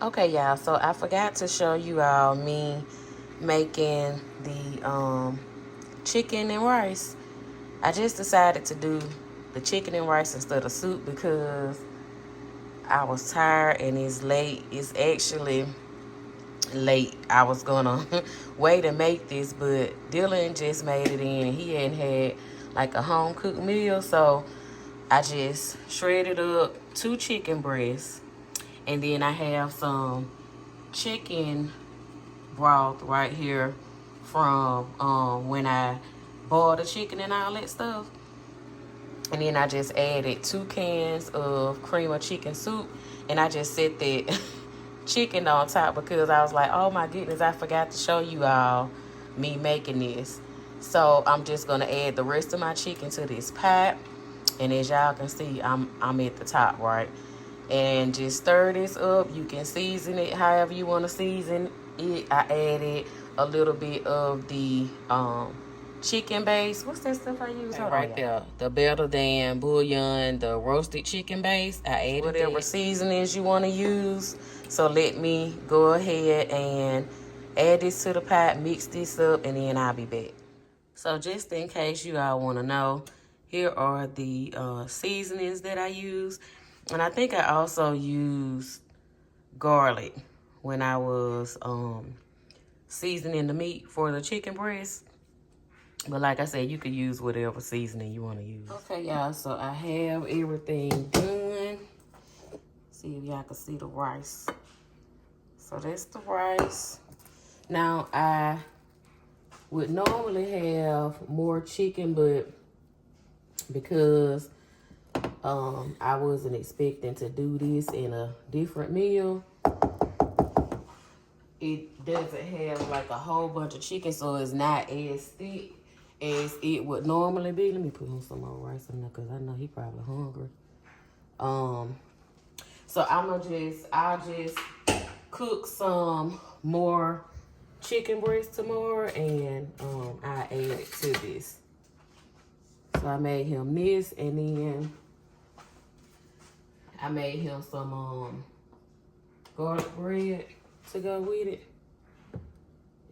Okay, y'all, so I forgot to show you all me making the chicken and rice. I just decided to do the chicken and rice instead of soup because I was tired and it's late. It's actually late. I was gonna wait and make this, but Dylan just made it in and he hadn't had like a home cooked meal, so I just shredded up 2 chicken breasts, and then I have some chicken broth right here from when I boiled the chicken and all that stuff. And then I just added 2 cans of cream of chicken soup, and I just set that chicken on top because I was like, oh my goodness, I forgot to show you all me making this. So I'm just gonna add the rest of my chicken to this pot, and as y'all can see, I'm at the top, right? And just stir this up. You can season it however you want to season it. I added a little bit of the chicken base. What's that stuff I use? Hold right there. The better than bouillon, the roasted chicken base. I added whatever seasonings you want to use. So let me go ahead and add this to the pot, mix this up, and then I'll be back. So just in case you all want to know, here are the seasonings that I use. And I think I also used garlic when I was seasoning the meat for the chicken breast. But like I said, you could use whatever seasoning you want to use. Okay, y'all, so I have everything done. See if y'all can see the rice. So that's the rice. Now, I would normally have more chicken, but because I wasn't expecting to do this in a different meal, it doesn't have like a whole bunch of chicken, so it's not as thick as it would normally be. Let me put on some more rice in there because I know he probably hungry. So I'll just cook some more chicken breast tomorrow, and I add it to this. So I made him this, and then I made him some garlic bread to go with it.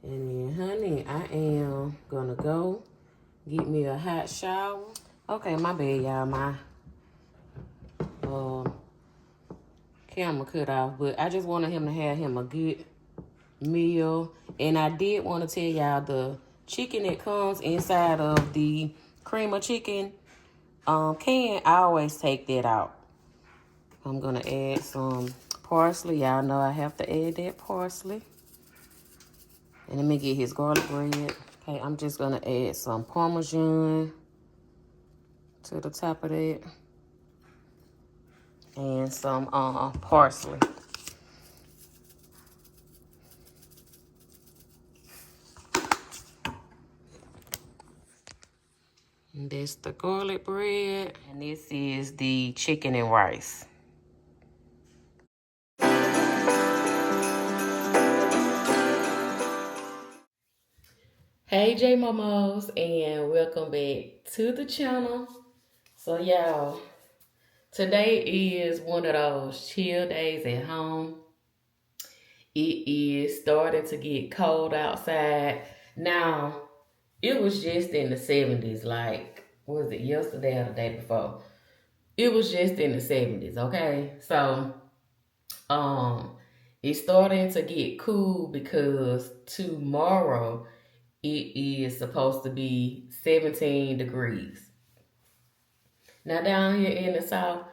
And then, honey, I am gonna go get me a hot shower. Okay, my bad, y'all. My camera cut off, but I just wanted him to have him a good meal. And I did want to tell y'all the chicken that comes inside of the cream of chicken can, I always take that out. I'm gonna add some parsley. Y'all know I have to add that parsley. And let me get his garlic bread. Okay, I'm just gonna add some Parmesan to the top of that. And some parsley. And that's the garlic bread. And this is the chicken and rice. Hey J Momos, and welcome back to the channel. So y'all, today is one of those chill days at home. It is starting to get cold outside. Now, it was just in the 70s, like, was it yesterday or the day before? It was just in the 70s, okay? So, it's starting to get cool because tomorrow it is supposed to be 17 degrees. Now, down here in the South,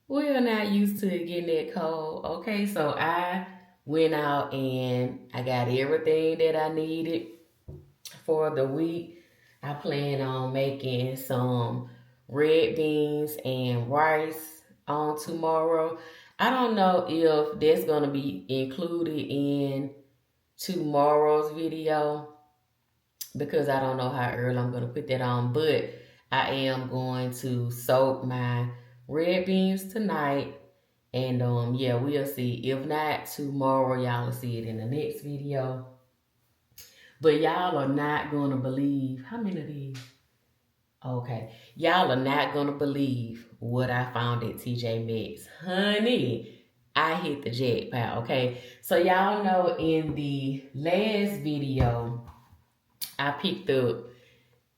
we're not used to it getting that cold, okay? So, I went out and I got everything that I needed for the week. I plan on making some red beans and rice on tomorrow. I don't know if that's going to be included in tomorrow's video because I don't know how early I'm going to put that on, but I am going to soak my red beans tonight. And yeah, we'll see. If not tomorrow, y'all will see it in the next video. But y'all are not going to believe, how many of these? Okay. Y'all are not going to believe what I found at TJ Maxx. Honey, I hit the jackpot, okay? So y'all know in the last video, I picked up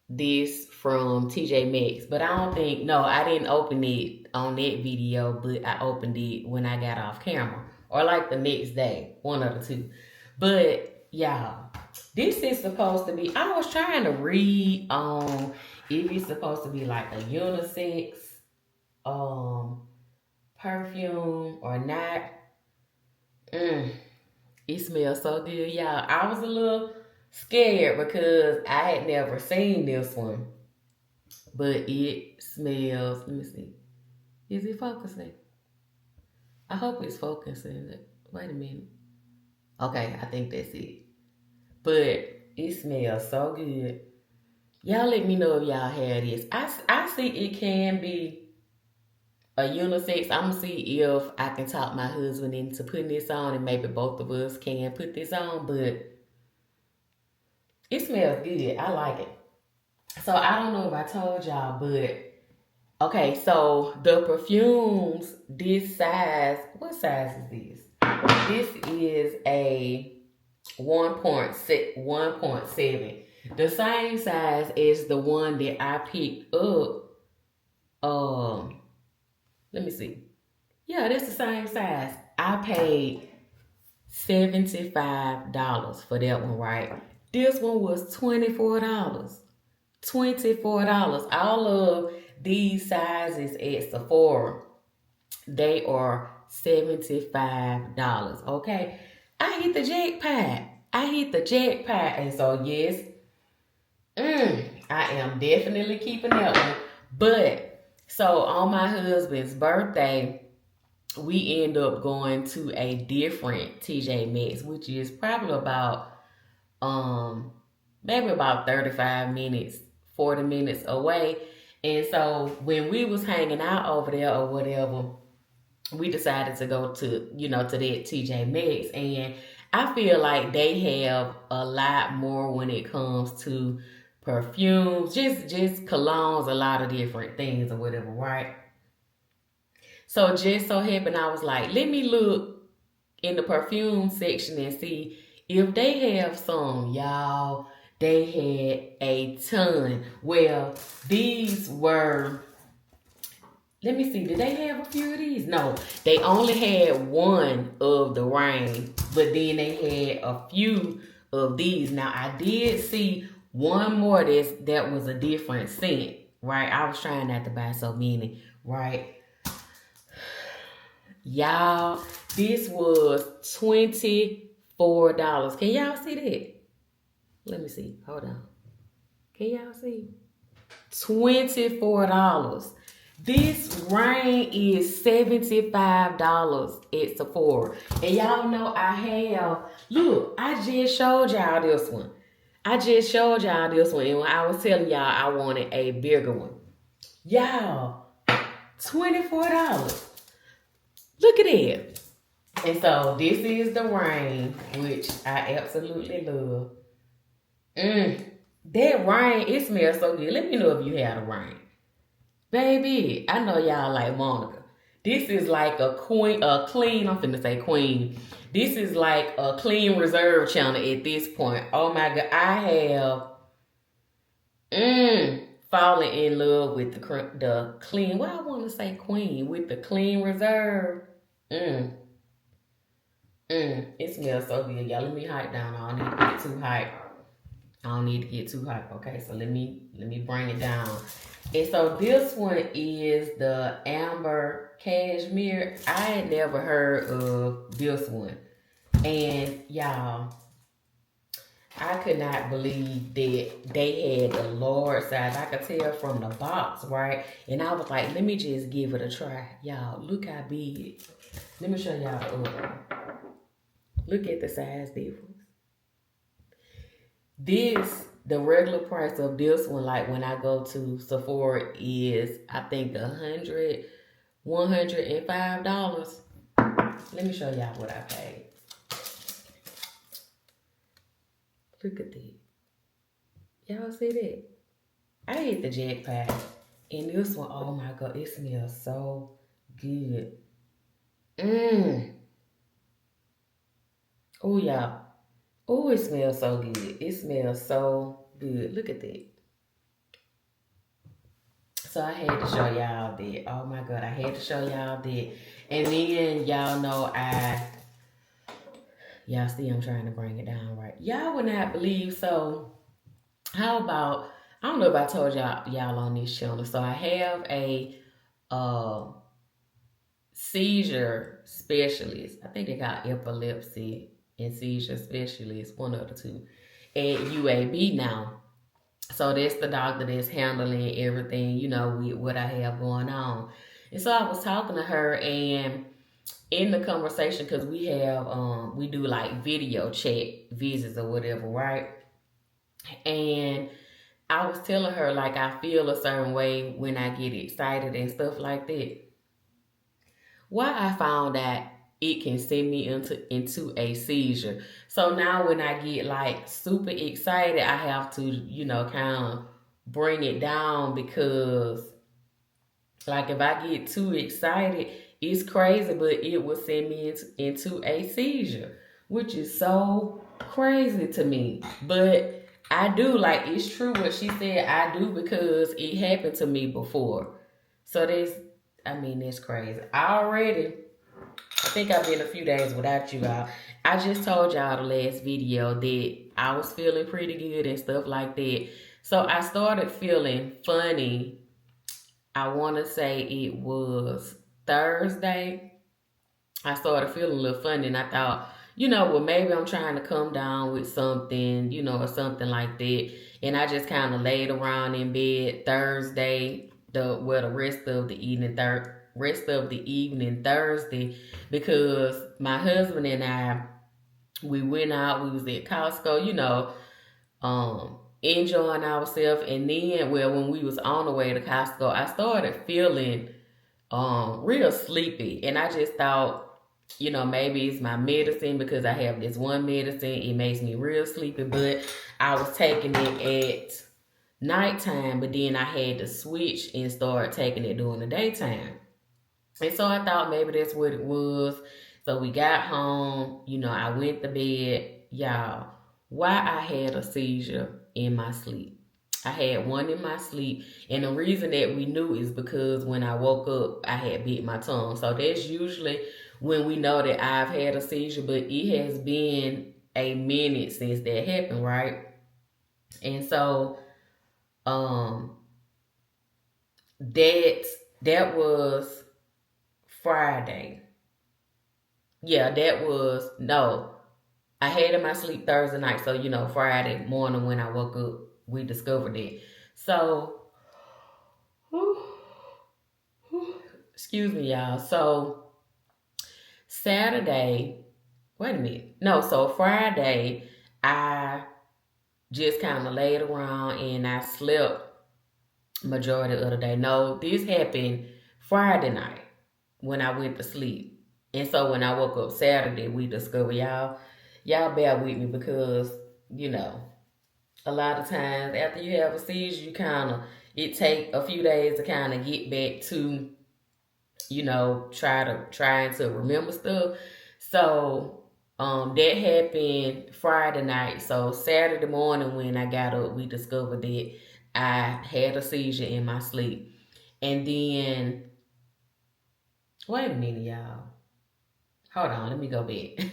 this from TJ Maxx, but I don't think, no, I didn't open it on that video, but I opened it when I got off camera, or like the next day, one of the two. But y'all, this is supposed to be, I was trying to read on if it's supposed to be like a unisex perfume or not. It smells so good, y'all. I was a little scared because I had never seen this one. But it smells, let me see. Is it focusing? I hope it's focusing. Wait a minute. Okay, I think that's it. But it smells so good. Y'all let me know if y'all have this. I see it can be a unisex. I'm gonna see if I can talk my husband into putting this on, and maybe both of us can put this on, but it smells good. I like it. So I don't know if I told y'all, but okay, so the perfumes, this size, what size is this? This is a 1.7. The same size as the one that I picked up. Let me see. Yeah, that's the same size. I paid $75 for that one, right? This one was $24. $24. All of these sizes at Sephora, they are $75. Okay. I hit the jackpot. And so yes, I am definitely keeping that one. But so on my husband's birthday, we end up going to a different TJ Maxx, which is probably about maybe about 35 minutes, 40 minutes away. And so when we was hanging out over there or whatever, we decided to go to, to that TJ Maxx. And I feel like they have a lot more when it comes to perfumes, just colognes, a lot of different things or whatever, right? So just so happened, I was like, let me look in the perfume section and see if they have some, y'all. They had a ton. Well, these were, let me see, did they have a few of these? No, they only had one of the rain, but then they had a few of these. Now, I did see one more that was a different scent, right? I was trying not to buy so many, right? Y'all, this was $24. Can y'all see that? Let me see. Hold on. Can y'all see? $24. This rain is $75 at Sephora. And y'all know I have, look, I just showed y'all this one. And when I was telling y'all I wanted a bigger one. Y'all, $24. Look at it. And so this is the rain, which I absolutely love. That rain, it smells so good. Let me know if you had a rain. Baby, I know y'all like Monica. This is like a clean, I'm finna say queen. This is like a clean reserve channel at this point. Oh my God, I have fallen in love with the clean, well, I want to say queen, with the clean reserve. It smells so good, y'all. Let me hype down. I don't need to get too hype. Okay, so let me bring it down. And so this one is the Amber Cashmere. I had never heard of this one. And y'all, I could not believe that they had a large size. I could tell from the box, right? And I was like, let me just give it a try. Y'all, look how big. Let me show y'all. Look at the size difference. The regular price of this one, like when I go to Sephora, is I think $105. Let me show y'all what I paid. Look at that. Y'all see that? I hit the jackpot. And this one, oh my God, it smells so good. Mmm. Oh, yeah. Oh, it smells so good. It smells so good. Look at that. So I had to show y'all that. Oh my God, I had to show y'all that. And then y'all know y'all see I'm trying to bring it down right. Y'all would not believe. So how about, I don't know if I told y'all on this channel. So I have a uh seizure specialist. I think they got epilepsy and seizure specialist, one of the two, at UAB now. So that's the doctor that's handling everything, with what I have going on. And so I was talking to her, and in the conversation, because we do like video chat visits or whatever, right? And I was telling her, like, I feel a certain way when I get excited and stuff like that. Why I found that it can send me into a seizure. So now when I get like super excited, I have to, kind of bring it down, because like if I get too excited, it's crazy, but it will send me into a seizure, which is so crazy to me. But I do, like, it's true what she said. I do, because it happened to me before. So that's crazy. I think I've been a few days without you all. I just told y'all the last video that I was feeling pretty good and stuff like that. So I started feeling funny. I want to say it was Thursday. I started feeling a little funny, and I thought, well, maybe I'm trying to come down with something, or something like that. And I just kind of laid around in bed Thursday, the rest of the evening Thursday, because my husband and I, we went out. We was at Costco, enjoying ourselves. And then, well, when we was on the way to Costco, I started feeling real sleepy, and I just thought, maybe it's my medicine, because I have this one medicine. It makes me real sleepy, but I was taking it at nighttime, but then I had to switch and start taking it during the daytime. And so I thought maybe that's what it was. So we got home, I went to bed. Y'all, why I had a seizure in my sleep. I had one in my sleep. And the reason that we knew is because when I woke up, I had bit my tongue. So that's usually when we know that I've had a seizure, but it has been a minute since that happened, right? And so that was Friday. Yeah, no. I had it in my sleep Thursday night. So, Friday morning when I woke up, we discovered it. So, excuse me, y'all. So, Saturday, wait a minute. No, so Friday, I just kind of laid around and I slept majority of the day. No, this happened Friday night when I went to sleep. And so when I woke up Saturday, we discovered, y'all bear with me, because, a lot of times after you have a seizure, it take a few days to kind of get back to, trying to remember stuff. So that happened Friday night. So Saturday morning when I got up, we discovered that I had a seizure in my sleep. And then, wait a minute, y'all. Hold on, let me go back.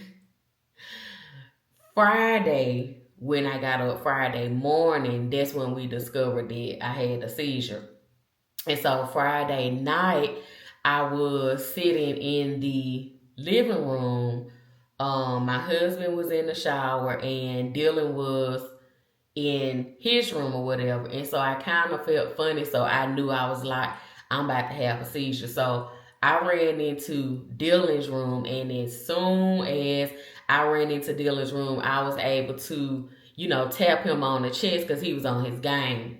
Friday, when I got up Friday morning, that's when we discovered that I had a seizure. And so Friday night, I was sitting in the living room. My husband was in the shower and Dylan was in his room or whatever. And so I kind of felt funny. So I knew I was like, I'm about to have a seizure. So I ran into Dylan's room, and as soon as I ran into Dylan's room, I was able to, tap him on the chest because he was on his game.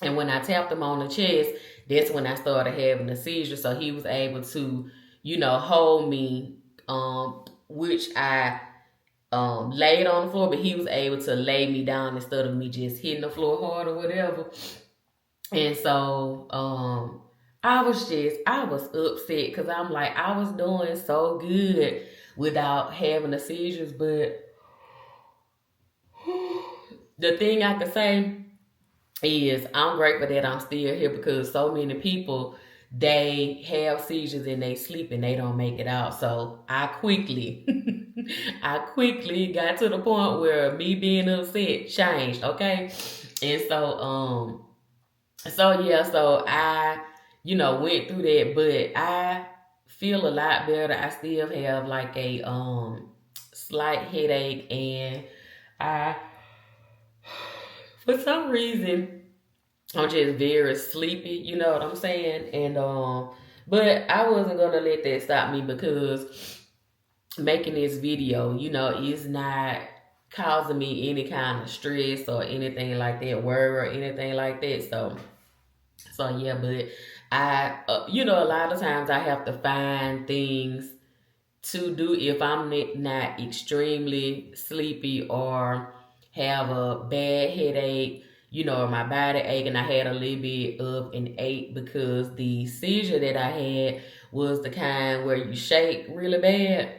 And when I tapped him on the chest, that's when I started having a seizure. So he was able to, hold me, which I laid on the floor, but he was able to lay me down instead of me just hitting the floor hard or whatever. And so I was upset because I'm like, I was doing so good without having the seizures. But the thing I can say is I'm grateful that I'm still here because so many people, they have seizures and they sleep and they don't make it out. So I quickly got to the point where me being upset changed, okay? And so I, went through that, but I feel a lot better. I still have like a slight headache, and I, for some reason, I'm just very sleepy, you know what I'm saying? And but I wasn't gonna let that stop me because making this video, is not causing me any kind of stress or anything like that, worry or anything like that. So yeah, but I, a lot of times I have to find things to do if I'm not extremely sleepy or have a bad headache, or my body ache, and I had a little bit of an ache because the seizure that I had was the kind where you shake really bad.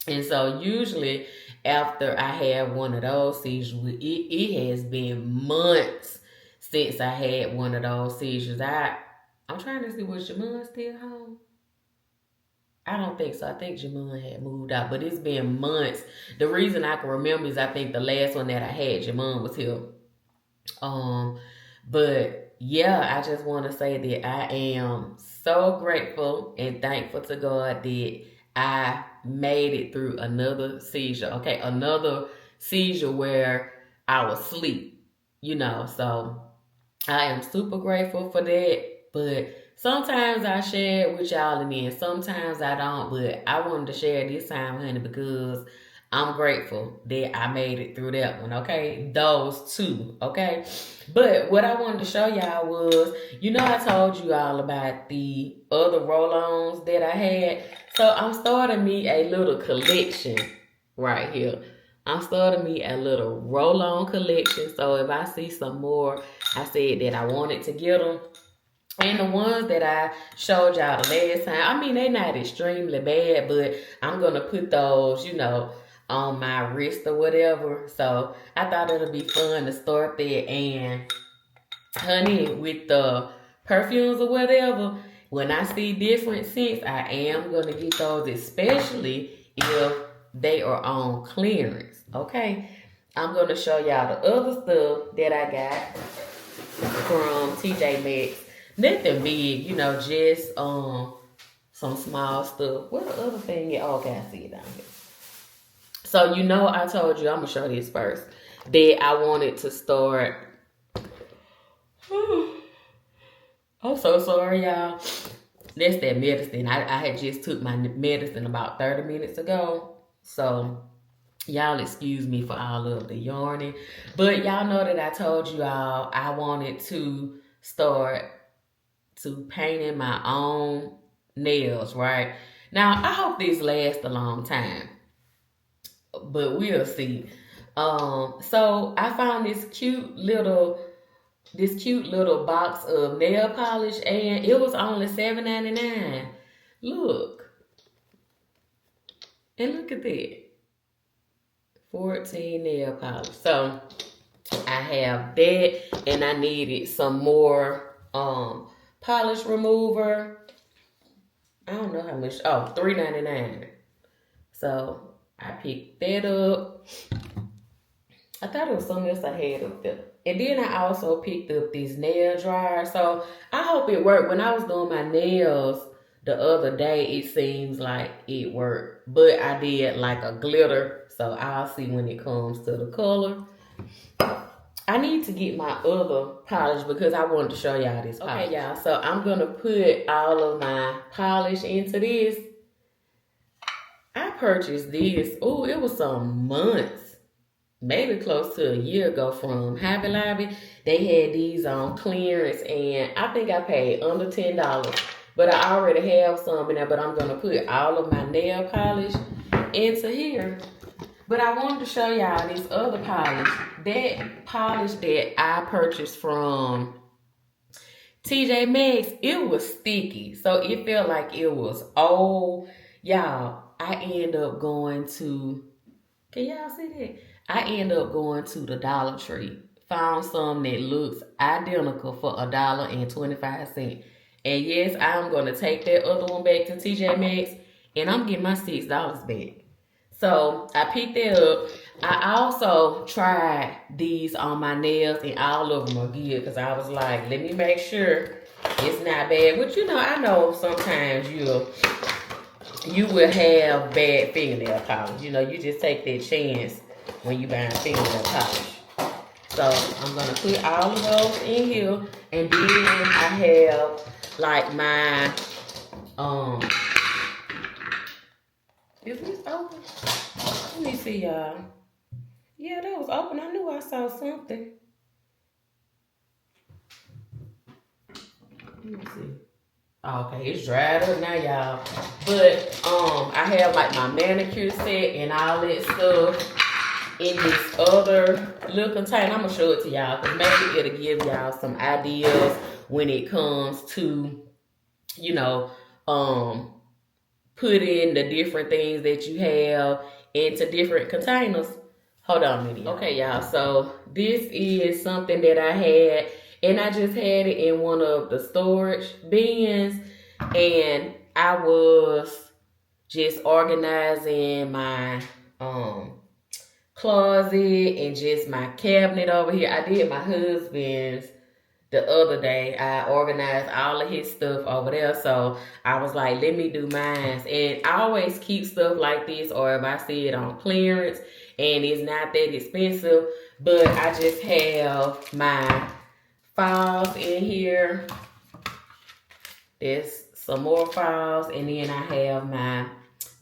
And so usually after I have one of those seizures, it has been months since I had one of those seizures. I'm trying to see, was Jamon still home? I don't think so. I think Jamon had moved out, but it's been months. The reason I can remember is I think the last one that I had, Jamon was here. But yeah, I just want to say that I am so grateful and thankful to God that I made it through another seizure. Okay, another seizure where I was asleep, so I am super grateful for that. But sometimes I share it with y'all and then sometimes I don't. But I wanted to share this time, honey, because I'm grateful that I made it through that one, okay? Those two, okay? But what I wanted to show y'all was, I told you all about the other roll-ons that I had. So I'm starting me a little collection right here. I'm starting me a little roll-on collection. So if I see some more, I said that I wanted to get them. And the ones that I showed y'all the last time, I mean, they're not extremely bad, but I'm going to put those, on my wrist or whatever. So I thought it'd be fun to start there. And honey, with the perfumes or whatever, when I see different scents, I am going to get those, especially if they are on clearance. Okay? I'm going to show y'all the other stuff that I got from TJ Maxx. Nothing big, just some small stuff. What the other thing? Okay, I see it down here. So I told you, I'm gonna show this first, that I wanted to start. I'm so sorry, y'all. That's that medicine. I had just took my medicine about 30 minutes ago. So y'all excuse me for all of the yarning. But y'all know that I told you all I wanted to start to painting my own nails, right? Now, I hope this lasts a long time, but we'll see. So I found this cute little box of nail polish, and it was only $7.99. Look. And look at that. 14 nail polish. So I have that, and I needed some more polish remover. I don't know how much. Oh, $3.99. So I picked that up. I thought it was something else I had up there. And then I also picked up this nail dryer. So I hope it worked. When I was doing my nails the other day, it seems like it worked. But I did like a glitter. So I'll see when it comes to the color. I need to get my other polish because I wanted to show y'all this polish. Okay, y'all. So I'm going to put all of my polish into this. I purchased this. Oh, it was some months. Maybe close to a year ago from Hobby Lobby. They had these on clearance, and I think I paid under $10. But I already have some in there, but I'm going to put all of my nail polish into here. But I wanted to show y'all this other polish. That polish that I purchased from TJ Maxx, it was sticky. So it felt like it was old. Y'all, I end up going to, can y'all see that? I end up going to the Dollar Tree. Found some that looks identical for $1.25. And yes, I'm going to take that other one back to TJ Maxx. And I'm getting my $6 back. So I picked that up. I also tried these on my nails and all of them are good because I was like, let me make sure it's not bad. But you know, I know sometimes you will have bad fingernail polish. You know, you just take that chance when you buy fingernail polish. So I'm gonna put all of those in here, and then I have like my is this open? Let me see, y'all. Yeah, that was open. I knew I saw something. Let me see. Okay, it's dried up now, y'all. But I have like my manicure set and all that stuff in this other little container. I'm gonna show it to y'all because maybe it'll give y'all some ideas when it comes to, you know, putting the different things that you have into different containers. Hold on a minute. Okay, y'all. So this is something that I had, and I just had it in one of the storage bins, and I was just organizing my closet and just my cabinet over here. I did my husband's the other day. I organized all of his stuff over there. So I was like, let me do mine. And I always keep stuff like this, or if I see it on clearance and it's not that expensive. But I just have my files in here. There's some more files. And then I have my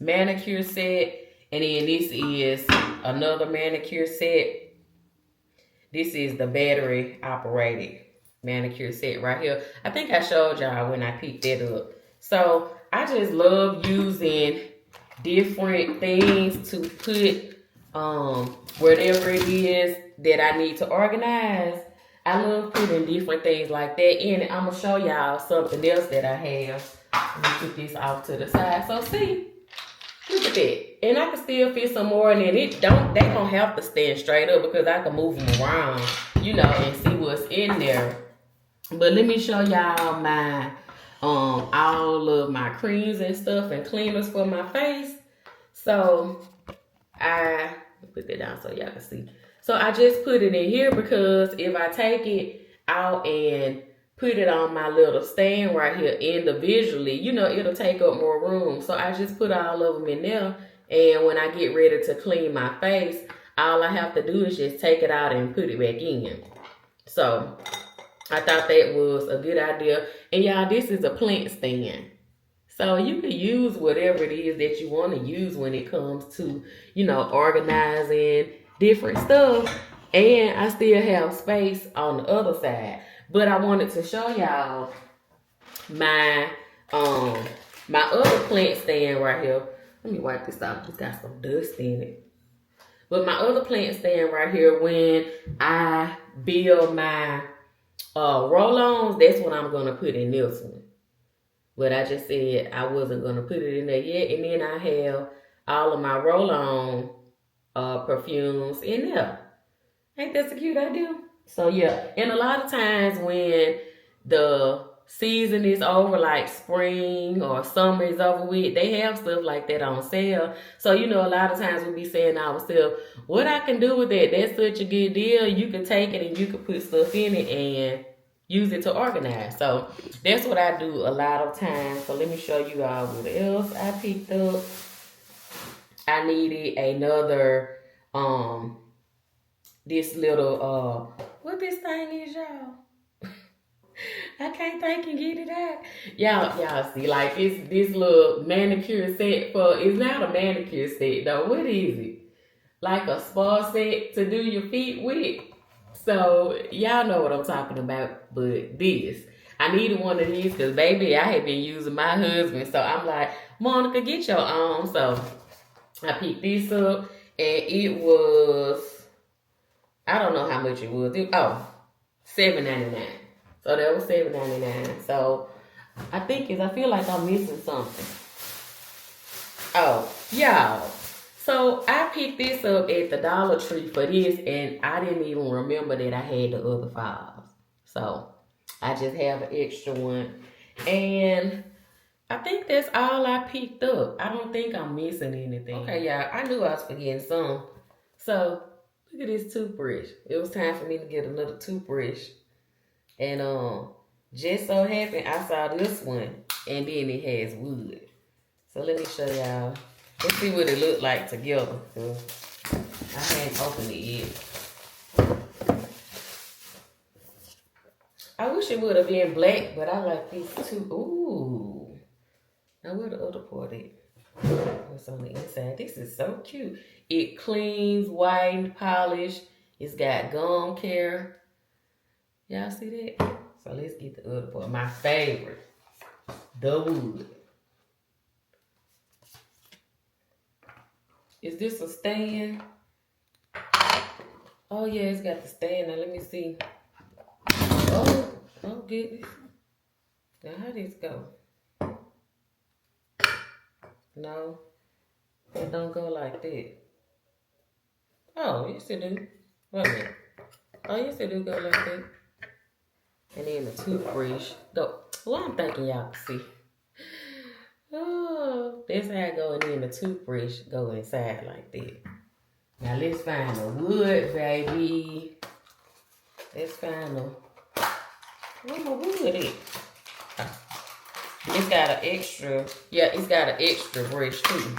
manicure set. And then this is another manicure set. This is the battery operated manicure set right here. I think I showed y'all when I picked that up. So I just love using different things to put whatever it is that I need to organize. I love putting different things like that in it. I'm gonna show y'all something else that I have. Let me put this off to the side. So see, look at that. And I can still fit some more in it. They don't have to stand straight up because I can move them around, you know, and see what's in there. But let me show y'all my all of my creams and stuff and cleaners for my face. So I put that down so y'all can see. So I just put it in here because if I take it out and put it on my little stand right here individually, you know, it'll take up more room. So I just put all of them in there. And when I get ready to clean my face, all I have to do is just take it out and put it back in. So I thought that was a good idea. And y'all, this is a plant stand. So you can use whatever it is that you want to use when it comes to, you know, organizing different stuff. And I still have space on the other side. But I wanted to show y'all my other plant stand right here. Let me wipe this off. It's got some dust in it. But my other plant stand right here, when I build my roll-ons, that's what I'm gonna put in this one. But I just said I wasn't gonna put it in there yet. And then I have all of my roll-on perfumes in there. Ain't that a cute idea? So yeah, and a lot of times when the season is over, like spring or summer is over with, they have stuff like that on sale. So, you know, a lot of times we be saying to ourselves, what I can do with that? That's such a good deal. You can take it and you can put stuff in it and use it to organize. So that's what I do a lot of times. So let me show you all what else I picked up. I needed another, this little, what this thing is, y'all? I can't think and get it out. Y'all see, like, it's this little manicure set for, it's not a manicure set, though. What is it? Like a spa set to do your feet with. So, y'all know what I'm talking about, but this. I needed one of these because, baby, I had been using my husband. So, I'm like, Monica, get your own. So, I picked this up, and it was, I don't know how much it was. $7.99. So that was $7.99. So I feel like I'm missing something. Oh, y'all. So I picked this up at the Dollar Tree for this, and I didn't even remember that I had the other files. So I just have an extra one. And I think that's all I picked up. I don't think I'm missing anything. Okay, y'all. I knew I was forgetting some. So look at this toothbrush. It was time for me to get another toothbrush. And just so happened I saw this one, and then it has wood. So let me show y'all. Let's see what it looked like together. I hadn't opened it yet. I wish it would have been black, but I like these too. Ooh. Now where the other part is? What's on the inside? This is so cute. It cleans, whitened, polished. It's got gum care. Y'all see that? So let's get the other part. My favorite. The wood. Is this a stand? Oh yeah, it's got the stand. Now let me see. Oh goodness. Now how this go? No, it don't go like that. Oh, yes it do. Wait a minute. Oh, yes it do go like that. And then the toothbrush go. Well, I'm thinking y'all can see. Oh, that's how it go, and then the toothbrush go inside like that. Now let's find the wood, baby. Let's find the. Where my wood at? It's got an extra. Yeah, it's got an extra brush too.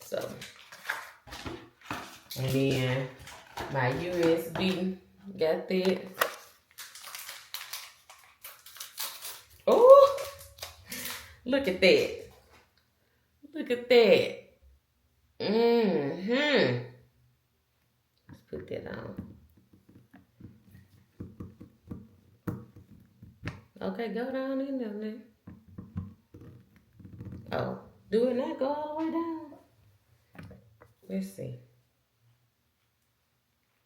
So, and then my USB got that. Oh, look at that. Look at that. Let's put that on. Okay, go down in there now. Oh, do it not go all the way down? Let's see.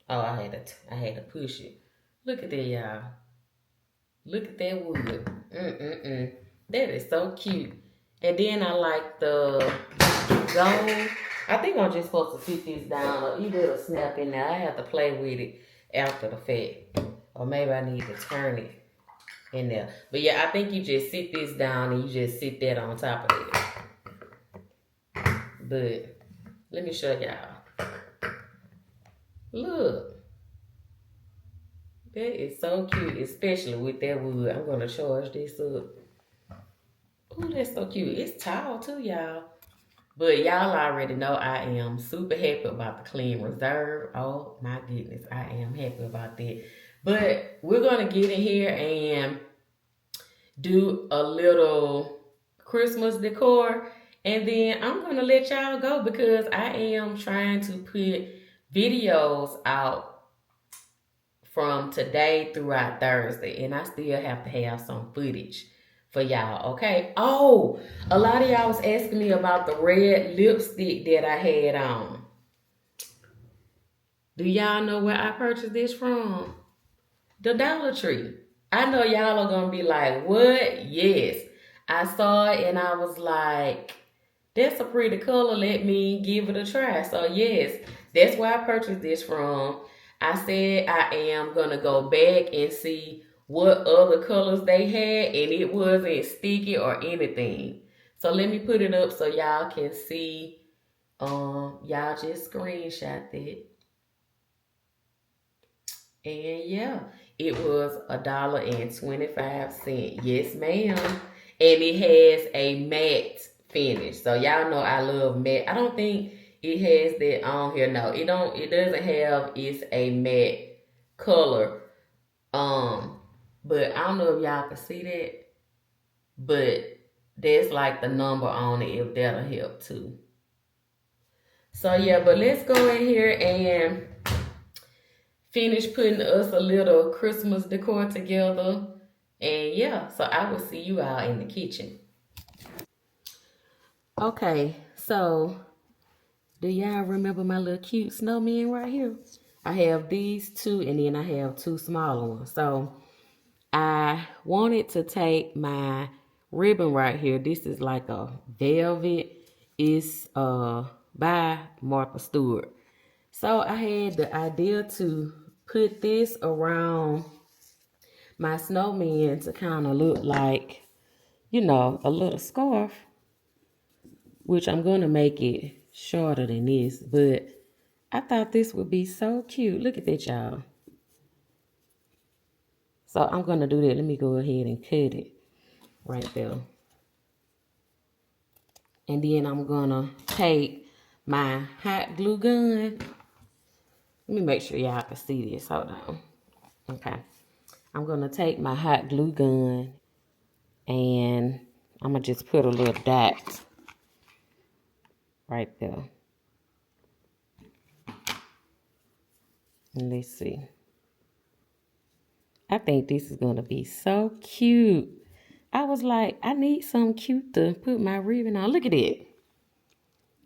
Oh, I had to push it. Look at that, y'all. Look at that wood. That is so cute. And then I like the gold. I think I'm just supposed to sit this down, or either it'll snap in there. I have to play with it after the fact. Or maybe I need to turn it in there. But yeah, I think you just sit this down and you just sit that on top of it. But let me show y'all. Look. That is so cute, especially with that wood. I'm going to charge this up. Oh, that's so cute. It's tall too, y'all. But y'all already know I am super happy about the Clean Reserve. Oh my goodness, I am happy about that. But we're going to get in here and do a little Christmas decor. And then I'm going to let y'all go because I am trying to put videos out from today throughout Thursday, and I still have to have some footage for y'all, okay? Oh, a lot of y'all was asking me about the red lipstick that I had on. Do y'all know where I purchased this from? The Dollar Tree. I know y'all are gonna be like, what? Yes. I saw it and I was like, that's a pretty color. Let me give it a try. So yes, that's where I purchased this from. I said I am going to go back and see what other colors they had, and it wasn't sticky or anything. So let me put it up so y'all can see. Y'all just screenshot that. And yeah, it was $1.25. Yes, ma'am. And it has a matte finish. So y'all know I love matte. I don't think it has that on here. No, it doesn't have it's a matte color. But I don't know if y'all can see that. But there's like the number on it, if that'll help too. So yeah, but let's go in here and finish putting us a little Christmas decor together. And yeah, so I will see you all in the kitchen. Okay, so do y'all remember my little cute snowman right here? I have these two, and then I have two smaller ones. So I wanted to take my ribbon right here. This is like a velvet. It's by Martha Stewart. So I had the idea to put this around my snowman to kind of look like, you know, a little scarf, which I'm going to make it shorter than this, but I thought this would be so cute. Look at that, y'all. So I'm going to do that. Let me go ahead and cut it right there. And then I'm going to take my hot glue gun. Let me make sure y'all can see this. Hold on. Okay. I'm going to take my hot glue gun and I'm going to just put a little dot right there. And let's see. I think this is going to be so cute. I was like, I need something cute to put my ribbon on. Look at it.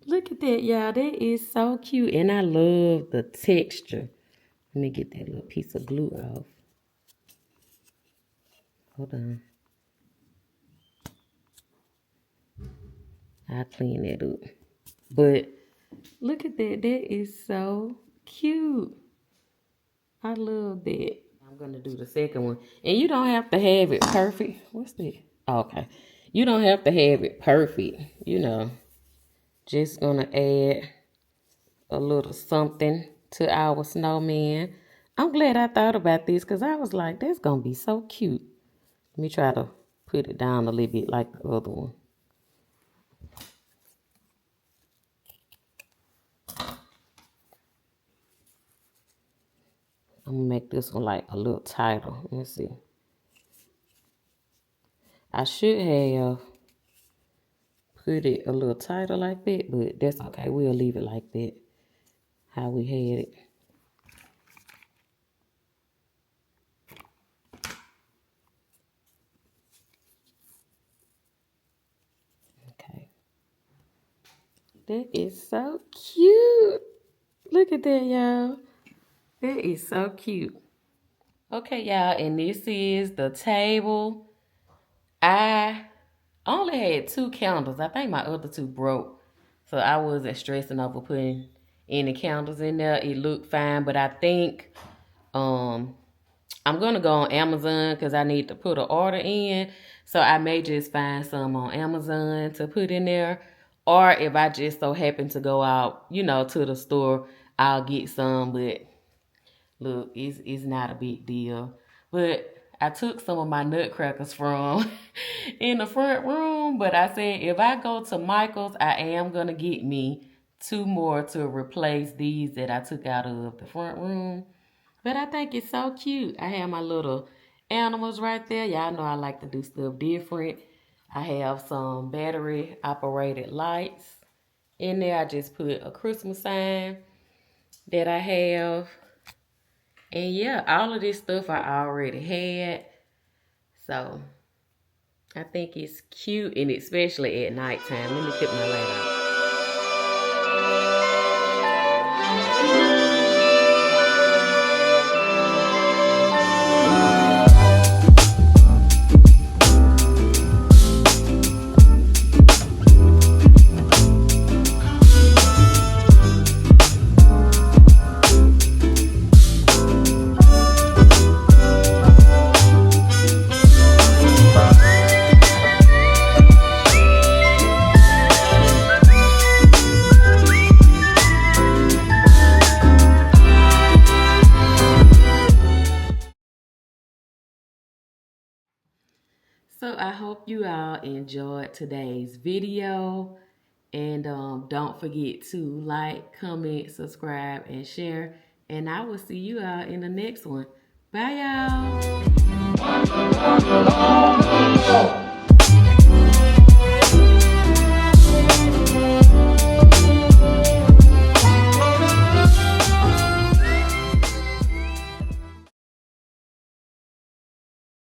Look at that, y'all. That is so cute. And I love the texture. Let me get that little piece of glue off. Hold on. I'll clean that up. But look at that. That is so cute. I love that. I'm going to do the second one. And you don't have to have it perfect. What's that? Oh, okay. You don't have to have it perfect. You know, just going to add a little something to our snowman. I'm glad I thought about this because I was like, that's going to be so cute. Let me try to put it down a little bit like the other one. I'm going to make this one like a little tighter. Let me see. I should have put it a little tighter like that, but that's okay. We'll leave it like that, how we had it. Okay. That is so cute. Look at that, y'all. That is so cute. Okay, y'all, and this is the table. I only had 2 candles. I think my other 2 broke. So I wasn't stressing over putting any candles in there. It looked fine, but I think I'm going to go on Amazon because I need to put an order in. So I may just find some on Amazon to put in there. Or if I just so happen to go out, you know, to the store, I'll get some. But look, it's not a big deal. But I took some of my nutcrackers from in the front room. But I said if I go to Michael's, I am going to get me 2 more to replace these that I took out of the front room. But I think it's so cute. I have my little animals right there. Y'all know I like to do stuff different. I have some battery operated lights in there. I just put a Christmas sign that I have. And yeah, all of this stuff I already had. So I think it's cute, and especially at nighttime. Let me put my light out. So I hope you all enjoyed today's video. And don't forget to like, comment, subscribe, and share. And I will see you all in the next one. Bye, y'all.